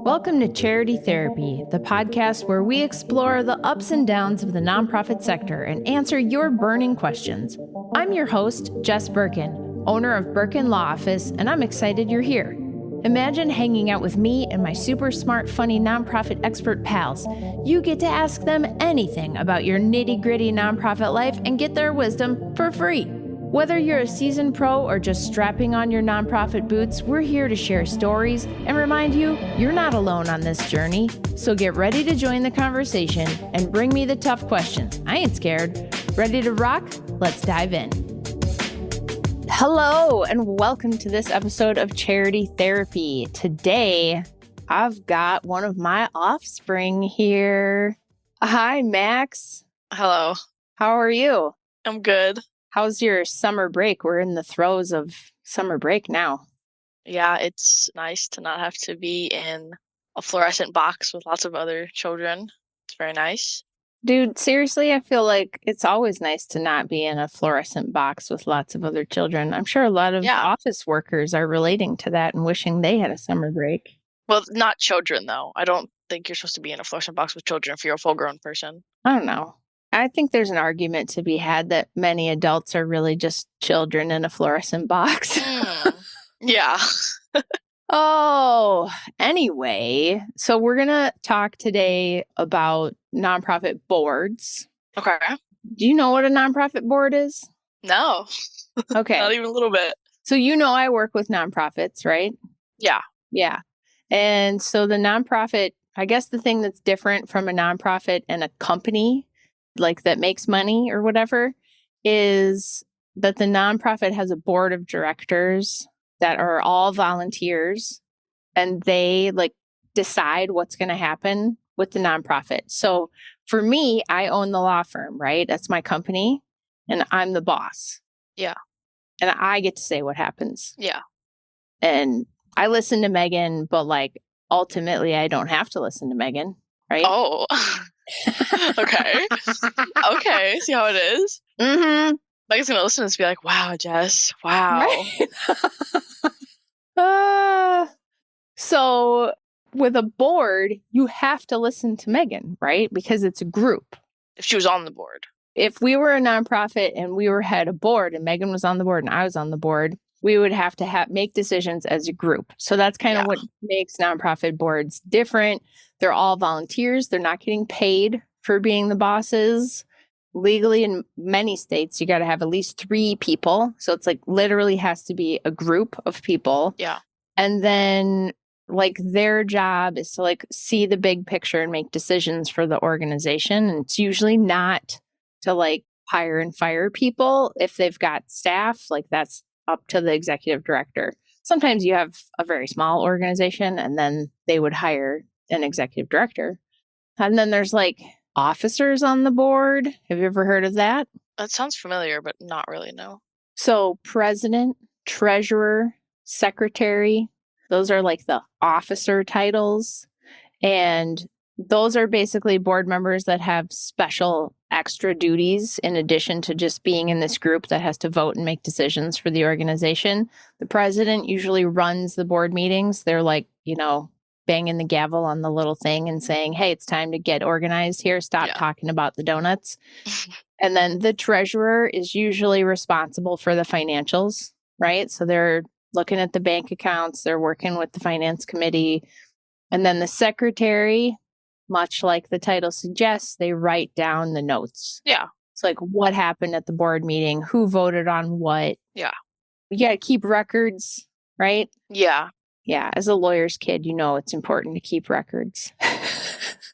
Welcome to Charity Therapy, the podcast where we explore the ups and downs of the nonprofit sector and answer your burning questions. I'm your host, Jess Birkin, owner of Birkin Law Office, and I'm excited you're here. Imagine hanging out with me and my super smart, funny nonprofit expert pals. You get to ask them anything about your nitty-gritty nonprofit life and get their wisdom for free. Whether you're a seasoned pro or just strapping on your nonprofit boots, we're here to share stories and remind you you're not alone on this journey. So get ready to join the conversation and bring me the tough questions. I ain't scared. Ready to rock? Let's dive in. Hello, and welcome to this episode of Charity Therapy. Today, I've got one of my offspring here. Hi, Max. Hello. How are you? I'm good. How's your summer break? We're in the throes of summer break now. Yeah, it's nice to not have to be in a fluorescent box with lots of other children. It's very nice. Dude, seriously, I feel like it's always nice to not be in a fluorescent box with lots of other children. I'm sure a lot of office workers are relating to that and wishing they had a summer break. Well, not children, though. I don't think you're supposed to be in a fluorescent box with children if you're a full-grown person. I don't know. I think there's an argument to be had that many adults are really just children in a fluorescent box. Yeah. Oh, anyway, so we're going to talk today about nonprofit boards. Okay. Do you know what a nonprofit board is? No. Okay. Not even a little bit. So you know I work with nonprofits, right? Yeah. Yeah. And so the nonprofit, I guess the thing that's different from a nonprofit and a company, like that makes money or whatever, is that the nonprofit has a board of directors that are all volunteers, and they like decide what's going to happen with the nonprofit. So for me, I own the law firm, right? That's my company, and I'm the boss. Yeah. And I get to say what happens. Yeah. And I listen to Megan, but like ultimately I don't have to listen to Megan, right? Oh. Okay. Okay. See how it is? Mm-hmm. Megan's going to listen to this and be like, wow, Jess. Wow. Right? So with a board, you have to listen to Megan, right? Because it's a group. If she was on the board. If we were a nonprofit and we had a board and Megan was on the board and I was on the board, we would have to make decisions as a group. So that's kind of what makes nonprofit boards different. They're all volunteers. They're not getting paid for being the bosses. Legally, in many states, you got to have at least 3 people. So it's like literally has to be a group of people. Yeah. And then like their job is to like see the big picture and make decisions for the organization. And it's usually not to like hire and fire people. If they've got staff, like that's up to the executive director. Sometimes you have a very small organization and then they would hire an executive director. And then there's like officers on the board. Have you ever heard of that? That sounds familiar, but not really, no. So president, treasurer, secretary, those are like the officer titles. And those are basically board members that have special extra duties in addition to just being in this group that has to vote and make decisions for the organization. The president usually runs the board meetings. They're like, banging the gavel on the little thing and saying, hey, it's time to get organized here. Stop talking about the donuts. And then the treasurer is usually responsible for the financials, right? So they're looking at the bank accounts. They're working with the finance committee. And then the secretary, much like the title suggests, they write down the notes. Yeah. It's like what happened at the board meeting, who voted on what. Yeah. You got to keep records, right? Yeah. Yeah, as a lawyer's kid, it's important to keep records.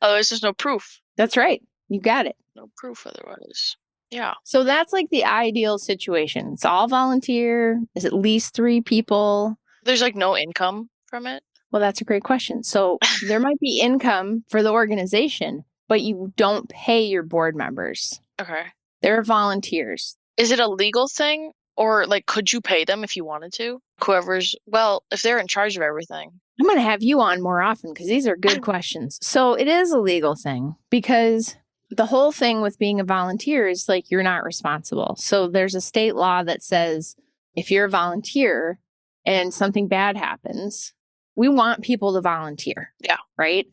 Otherwise, there's no proof. That's right. You got it. No proof otherwise. Yeah. So that's like the ideal situation. It's all volunteer. There's at least 3 people. There's like no income from it? Well, that's a great question. So there might be income for the organization, but you don't pay your board members. Okay. They're volunteers. Is it a legal thing? Or like, could you pay them if you wanted to? If they're in charge of everything. I'm going to have you on more often because these are good questions. So it is a legal thing because the whole thing with being a volunteer is like you're not responsible. So there's a state law that says if you're a volunteer and something bad happens, we want people to volunteer. Yeah. Right?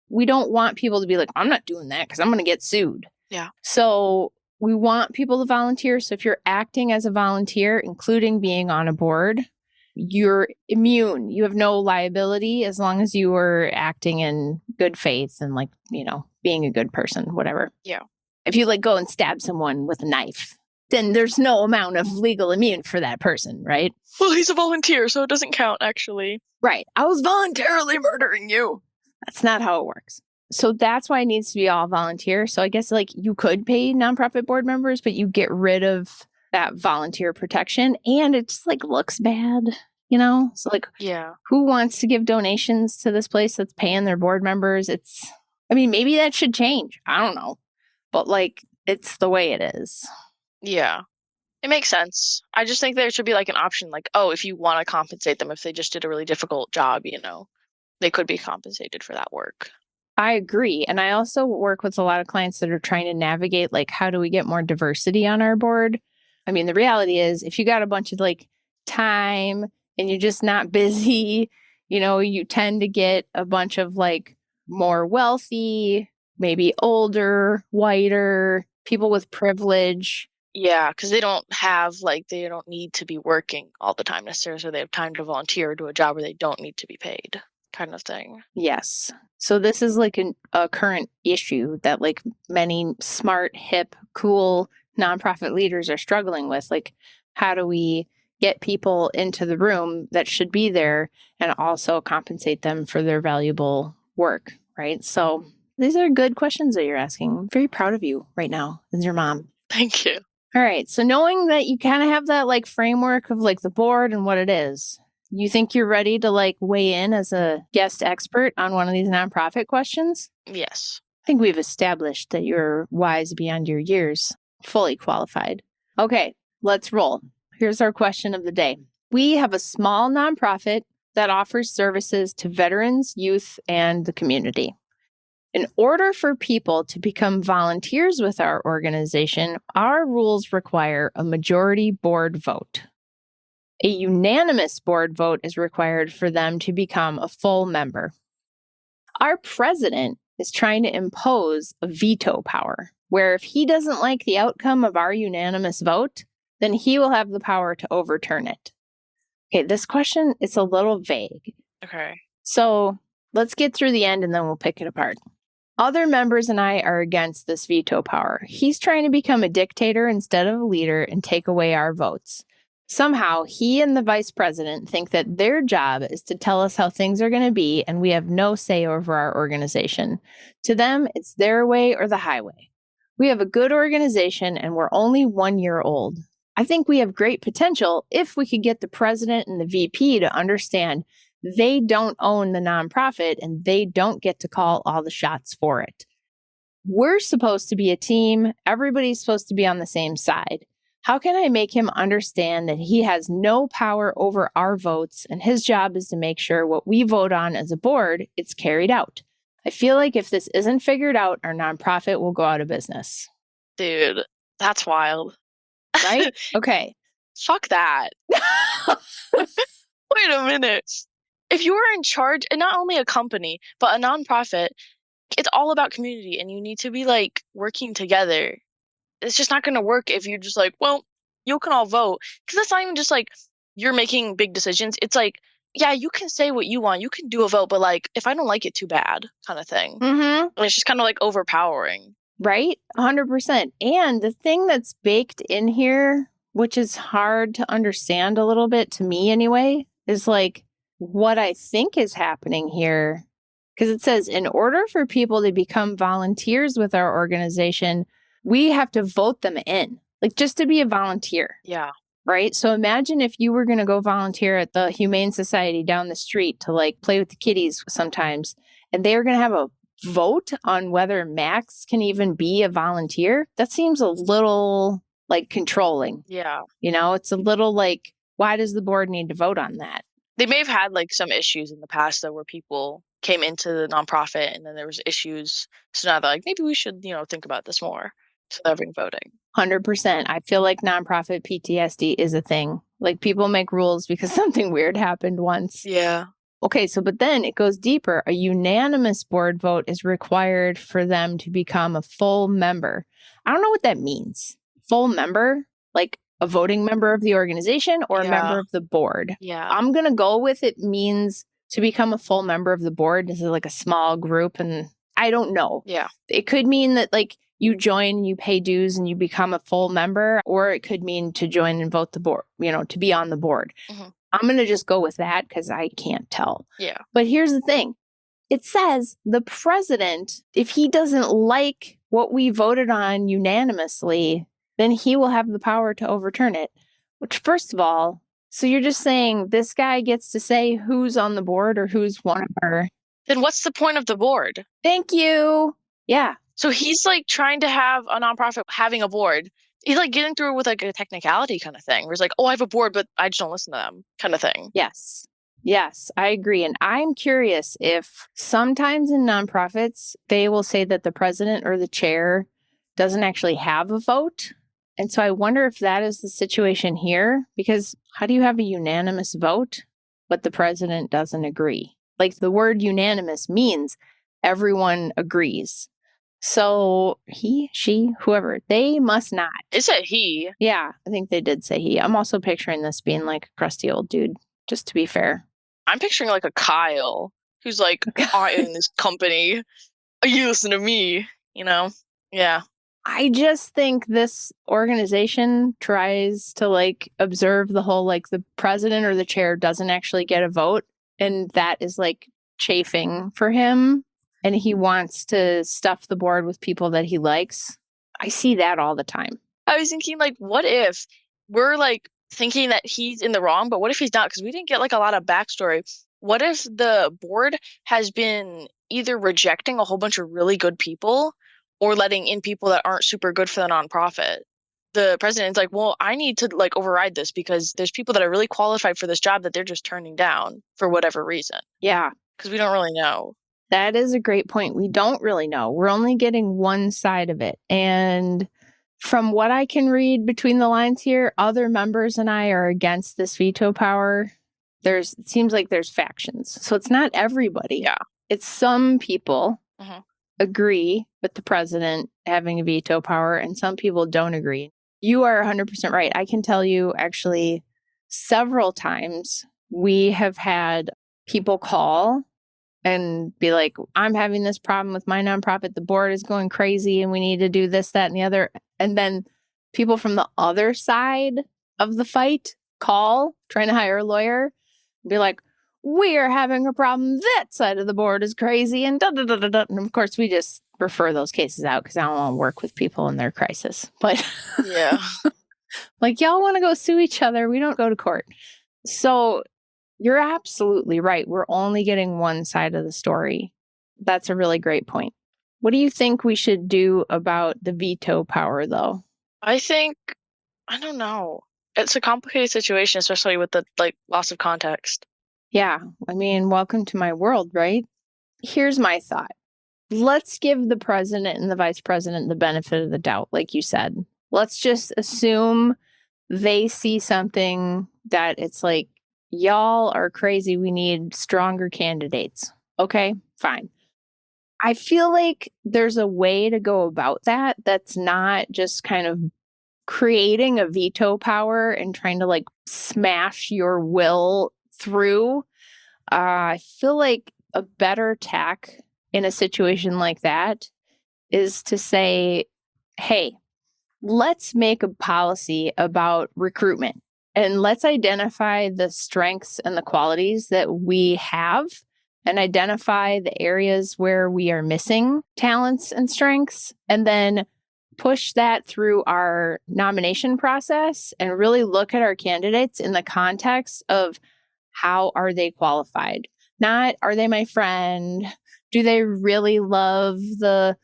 We don't want people to be like, I'm not doing that because I'm going to get sued. Yeah. So we want people to volunteer. So if you're acting as a volunteer, including being on a board, you're immune. You have no liability as long as you are acting in good faith and like, being a good person, whatever. Yeah. If you like go and stab someone with a knife, then there's no amount of legal immune for that person, right? Well, he's a volunteer, so it doesn't count, actually. Right. I was voluntarily murdering you. That's not how it works. So that's why it needs to be all volunteer. So I guess like you could pay nonprofit board members, but you get rid of that volunteer protection and it just like looks bad, So like, yeah, who wants to give donations to this place that's paying their board members? Maybe that should change. I don't know. But like, it's the way it is. Yeah. It makes sense. I just think there should be like an option like, oh, if you want to compensate them if they just did a really difficult job, they could be compensated for that work. I agree. And I also work with a lot of clients that are trying to navigate, like, how do we get more diversity on our board? The reality is if you got a bunch of like time and you're just not busy, you tend to get a bunch of like more wealthy, maybe older, whiter, people with privilege. Yeah, because they don't need to be working all the time necessarily. So they have time to volunteer or do a job where they don't need to be paid, kind of thing. Yes. So this is like a current issue that like many smart, hip, cool nonprofit leaders are struggling with. Like, how do we get people into the room that should be there and also compensate them for their valuable work, right? So these are good questions that you're asking. I'm very proud of you right now as your mom. Thank you. All right. So knowing that you kind of have that like framework of like the board and what it is, you think you're ready to like weigh in as a guest expert on one of these nonprofit questions? Yes. I think we've established that you're wise beyond your years, fully qualified. Okay, let's roll. Here's our question of the day. We have a small nonprofit that offers services to veterans, youth, and the community. In order for people to become volunteers with our organization, our rules require a majority board vote. A unanimous board vote is required for them to become a full member. Our president is trying to impose a veto power, where if he doesn't like the outcome of our unanimous vote, then he will have the power to overturn it. Okay, this question is a little vague. Okay. So let's get through the end and then we'll pick it apart. Other members and I are against this veto power. He's trying to become a dictator instead of a leader and take away our votes. Somehow, he and the vice president think that their job is to tell us how things are going to be, and we have no say over our organization. To them, it's their way or the highway. We have a good organization, and we're only 1 year old. I think we have great potential if we could get the president and the VP to understand they don't own the nonprofit and they don't get to call all the shots for it. We're supposed to be a team. Everybody's supposed to be on the same side. How can I make him understand that he has no power over our votes and his job is to make sure what we vote on as a board, it's carried out? I feel like if this isn't figured out, our nonprofit will go out of business. Dude, that's wild. Right? Okay. Fuck that. Wait a minute. If you are in charge, and not only a company, but a nonprofit, it's all about community and you need to be like working together. It's just not going to work if you're just like, well, you can all vote. Because that's not even just like you're making big decisions. It's like, yeah, you can say what you want. You can do a vote, but like, if I don't like it, too bad kind of thing. Mm-hmm. And it's just kind of like overpowering. Right? 100%. And the thing that's baked in here, which is hard to understand a little bit to me anyway, is like what I think is happening here. Because it says, in order for people to become volunteers with our organization, we have to vote them in, like just to be a volunteer. Yeah. Right? So imagine if you were going to go volunteer at the Humane Society down the street to like play with the kitties sometimes, and they were going to have a vote on whether Max can even be a volunteer. That seems a little like controlling. Yeah. It's a little like, why does the board need to vote on that? They may have had like some issues in the past though, where people came into the nonprofit and then there was issues. So now they're like, maybe we should, think about this more. So they're having voting. 100%. I feel like nonprofit PTSD is a thing. Like people make rules because something weird happened once. Yeah. Okay, so but then it goes deeper. A unanimous board vote is required for them to become a full member. I don't know what that means. Full member? Like a voting member of the organization or a member Yeah. of the board? Yeah. I'm going to go with it means to become a full member of the board. This is like a small group, and I don't know. Yeah. It could mean that like you join, you pay dues, and you become a full member, or it could mean to join and vote the board, to be on the board. Hmm. I'm going to just go with that because I can't tell. Yeah. But here's the thing. It says the president, if he doesn't like what we voted on unanimously, then he will have the power to overturn it. Which, first of all, so you're just saying this guy gets to say who's on the board or who's one of our. Then what's the point of the board? Thank you. Yeah. So he's like trying to have a nonprofit having a board. He's like getting through it with like a technicality kind of thing where he's like, oh, I have a board, but I just don't listen to them kind of thing. Yes. Yes, I agree. And I'm curious if sometimes in nonprofits, they will say that the president or the chair doesn't actually have a vote. And so I wonder if that is the situation here, because how do you have a unanimous vote, but the president doesn't agree? Like the word unanimous means everyone agrees. So he, she, whoever, they must not. It said he. Yeah, I think they did say he. I'm also picturing this being like a crusty old dude, just to be fair. I'm picturing like a Kyle who's like, I own this company. You listen to me, Yeah. I just think this organization tries to like observe the whole like the president or the chair doesn't actually get a vote. And that is like chafing for him. And he wants to stuff the board with people that he likes. I see that all the time. I was thinking like, what if we're like thinking that he's in the wrong, but what if he's not? Because we didn't get like a lot of backstory. What if the board has been either rejecting a whole bunch of really good people or letting in people that aren't super good for the nonprofit? The president's like, well, I need to like override this because there's people that are really qualified for this job that they're just turning down for whatever reason. Yeah. Because we don't really know. That is a great point. We don't really know. We're only getting one side of it. And from what I can read between the lines here, other members and I are against this veto power. It seems like there's factions. So it's not everybody. Yeah. It's some people agree with the president having a veto power and some people don't agree. You are 100% right. I can tell you actually several times we have had people call and be like, I'm having this problem with my nonprofit. The board is going crazy and we need to do this, that, and the other. And then people from the other side of the fight call, trying to hire a lawyer, and be like, we are having a problem. That side of the board is crazy. And da da da da da. And of course, we just refer those cases out because I don't want to work with people in their crisis. But yeah, like, y'all want to go sue each other. We don't go to court. So you're absolutely right. We're only getting one side of the story. That's a really great point. What do you think we should do about the veto power, though? I don't know. It's a complicated situation, especially with the like loss of context. Yeah. I mean, welcome to my world, right? Here's my thought. Let's give the president and the vice president the benefit of the doubt, like you said. Let's just assume they see something that it's like, y'all are crazy. We need stronger candidates. Okay, fine. I feel like there's a way to go about that that's not just kind of creating a veto power and trying to like smash your will through. I feel like a better tack in a situation like that is to say, hey, let's make a policy about recruitment and let's identify the strengths and the qualities that we have and identify the areas where we are missing talents and strengths, and then push that through our nomination process and really look at our candidates in the context of how are they qualified? Not, are they my friend? Do they really love the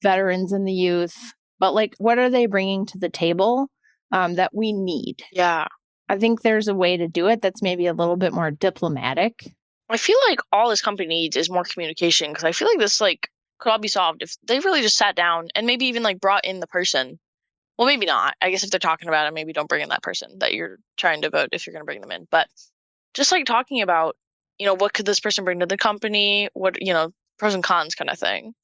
veterans and the youth? But like, what are they bringing to the table that we need? Yeah. I think there's a way to do it that's maybe a little bit more diplomatic. I feel like all this company needs is more communication because I feel like this like could all be solved if they really just sat down and maybe even like brought in the person. Well, maybe not. I guess if they're talking about it, maybe don't bring in that person that you're trying to vote if you're going to bring them in. But just like talking about what could this person bring to the company? What, pros and cons kind of thing.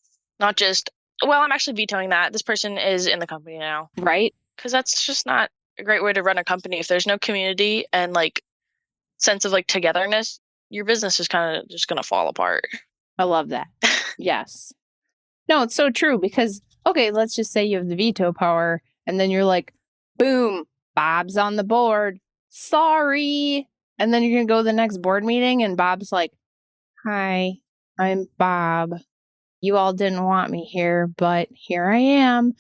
Not just, well, I'm actually vetoing that. This person is in the company now. Right? Because that's just not a great way to run a company. If there's no community and like sense of like togetherness, your business is kind of just going to fall apart. I love that. Yes. No, it's so true because, okay, let's just say you have the veto power and then you're like, boom, Bob's on the board. Sorry. And then you're going to go to the next board meeting and Bob's like, hi, I'm Bob. You all didn't want me here, but here I am.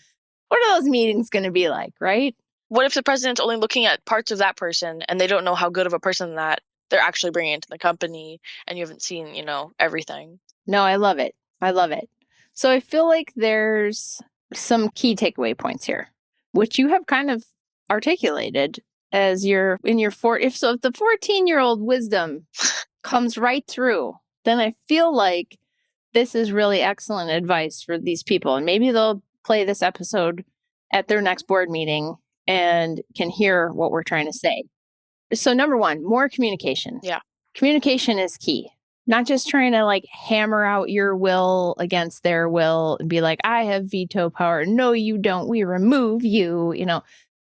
What are those meetings going to be like, right? What if the president's only looking at parts of that person and they don't know how good of a person that they're actually bringing into the company and you haven't seen, everything? No, I love it. I love it. So I feel like there's some key takeaway points here, which you have kind of articulated as you're in your if the 14-year-old wisdom comes right through, then I feel like this is really excellent advice for these people. And maybe they'll play this episode at their next board meeting and can hear what we're trying to say. So number one, more communication. Yeah. Communication is key. Not just trying to like hammer out your will against their will and be like, I have veto power. No, you don't. We remove you.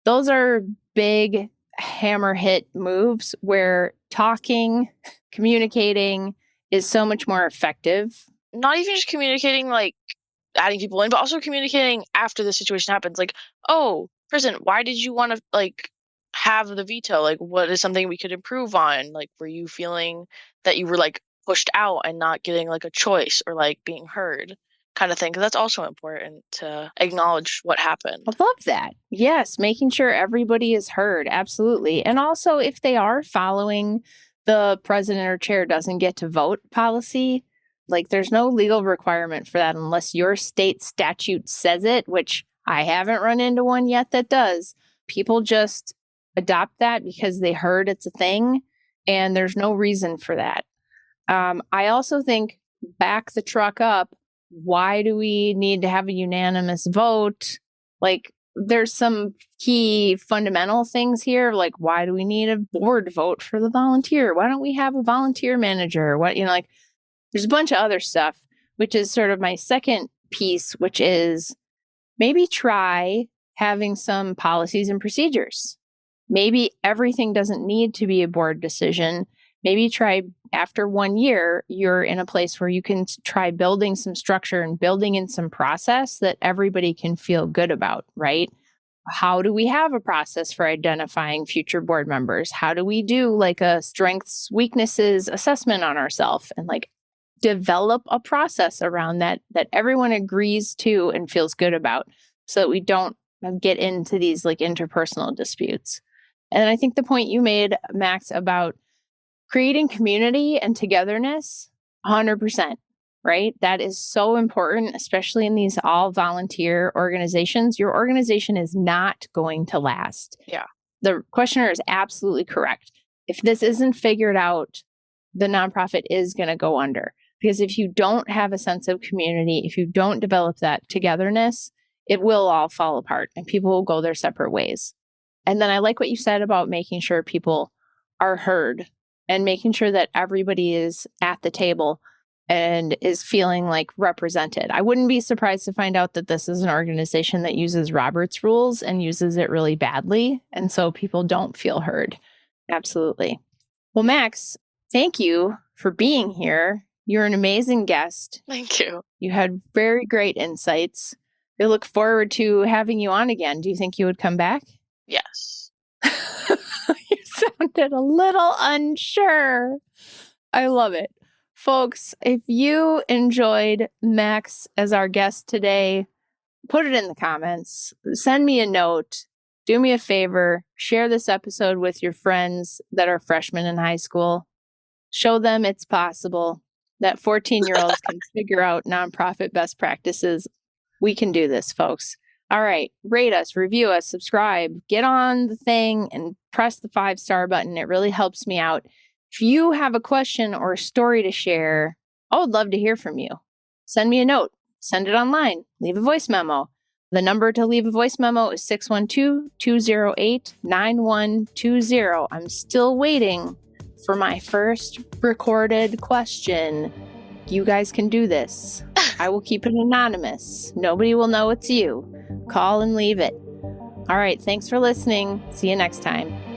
Those are big hammer hit moves where talking, communicating is so much more effective. Not even just communicating, like adding people in, but also communicating after the situation happens. Like, oh, President, why did you want to like have the veto? Like, what is something we could improve on? Like, were you feeling that you were like pushed out and not getting like a choice or like being heard kind of thing? Because that's also important to acknowledge what happened. I love that. Yes, making sure everybody is heard. Absolutely. And also, if they are following the president or chair doesn't get to vote policy, like there's no legal requirement for that unless your state statute says it, which I haven't run into one yet that does. People just adopt that because they heard it's a thing and there's no reason for that. I also think back the truck up. Why do we need to have a unanimous vote? Like there's some key fundamental things here. Like why do we need a board vote for the volunteer? Why don't we have a volunteer manager? There's a bunch of other stuff, which is sort of my second piece, which is maybe try having some policies and procedures. Maybe everything doesn't need to be a board decision. Maybe try after 1 year, you're in a place where you can try building some structure and building in some process that everybody can feel good about, right? How do we have a process for identifying future board members? How do we do like a strengths, weaknesses assessment on ourselves and like develop a process around that everyone agrees to and feels good about so that we don't get into these like interpersonal disputes. And I think the point you made, Max, about creating community and togetherness, 100%, right? That is so important, especially in these all volunteer organizations. Your organization is not going to last. Yeah. The questioner is absolutely correct. If this isn't figured out, the nonprofit is going to go under. Because if you don't have a sense of community, if you don't develop that togetherness, it will all fall apart and people will go their separate ways. And then I like what you said about making sure people are heard and making sure that everybody is at the table and is feeling like represented. I wouldn't be surprised to find out that this is an organization that uses Robert's rules and uses it really badly. And so people don't feel heard. Absolutely. Well, Max, thank you for being here. You're an amazing guest. Thank you. You had very great insights. I look forward to having you on again. Do you think you would come back? Yes. You sounded a little unsure. I love it. Folks, if you enjoyed Max as our guest today, put it in the comments. Send me a note. Do me a favor. Share this episode with your friends that are freshmen in high school. Show them it's possible that 14-year-olds can figure out nonprofit best practices. We can do this, folks. All right. Rate us, review us, subscribe, get on the thing and press the 5-star button. It really helps me out. If you have a question or a story to share, I would love to hear from you. Send me a note. Send it online. Leave a voice memo. The number to leave a voice memo is 612-208-9120. I'm still waiting for my first recorded question. You guys can do this. I will keep it anonymous. Nobody will know it's you. Call and leave it. All right. Thanks for listening. See you next time.